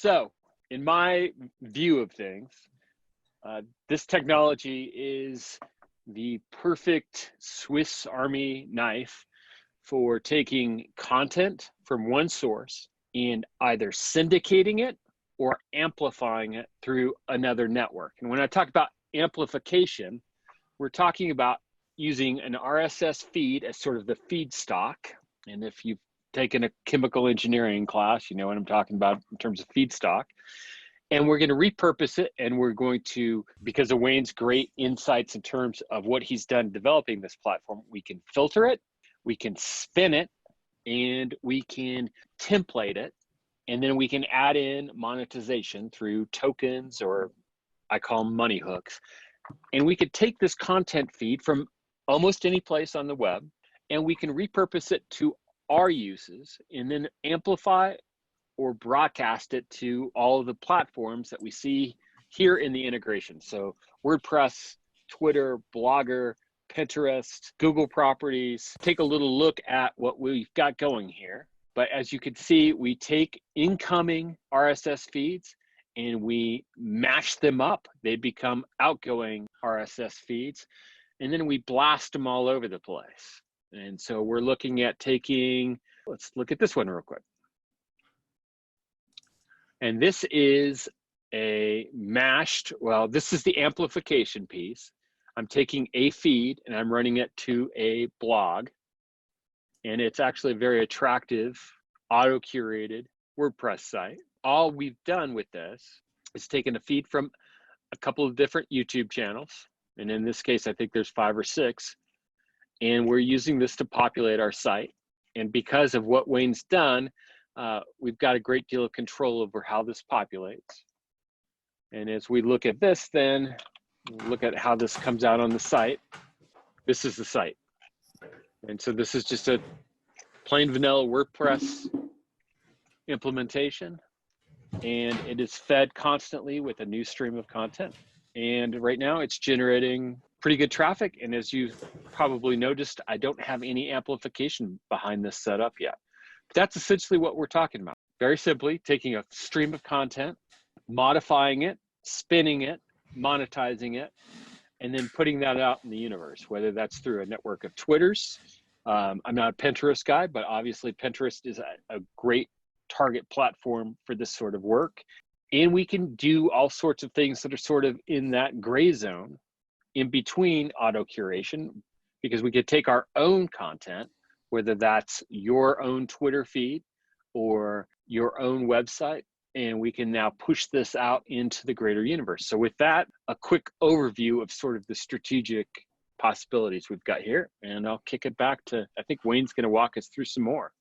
So in my view of things, this technology is the perfect Swiss Army knife for taking content from one source and either syndicating it or amplifying it through another network. And when I talk about amplification, we're talking about using an RSS feed as sort of the feedstock. And if you've taken a chemical engineering class, you know what I'm talking about in terms of feedstock. And we're going to repurpose it, and we're going to, because of Wayne's great insights in terms of what he's done developing this platform, we can filter it, we can spin it, and we can template it, and then we can add in monetization through tokens, or I call them money hooks. And we could take this content feed from almost any place on the web, and we can repurpose it to our uses, and then amplify or broadcast it to all of the platforms that we see here in the integration. So WordPress, Twitter, Blogger, Pinterest, Google properties. Take a little look at what we've got going here. But as you can see, we take incoming RSS feeds and we mash them up. They become outgoing RSS feeds, and then we blast them all over the place. And so we're looking at taking, let's look at this one real quick. And this is a mashed, well, this is the amplification piece. I'm taking a feed and I'm running it to a blog. And it's actually a very attractive, auto-curated WordPress site. All we've done with this is taken a feed from a couple of different YouTube channels. And in this case, I think there's 5 or 6. And we're using this to populate our site. And because of what Wayne's done, we've got a great deal of control over how this populates. And as we look at this, then look at how this comes out on the site. This is the site. And so this is just a plain vanilla WordPress implementation. And it is fed constantly with a new stream of content. And right now it's generating pretty good traffic. And as you probably noticed, I don't have any amplification behind this setup yet. That's essentially what we're talking about. Very simply, taking a stream of content, modifying it, spinning it, monetizing it, and then putting that out in the universe, whether that's through a network of Twitters. I'm not a Pinterest guy, but obviously Pinterest is a great target platform for this sort of work. And we can do all sorts of things that are sort of in that gray zone in between auto curation, because we could take our own content, whether that's your own Twitter feed or your own website, and we can now push this out into the greater universe. So with that, a quick overview of sort of the strategic possibilities we've got here, and I'll kick it back to, I think Wayne's gonna walk us through some more.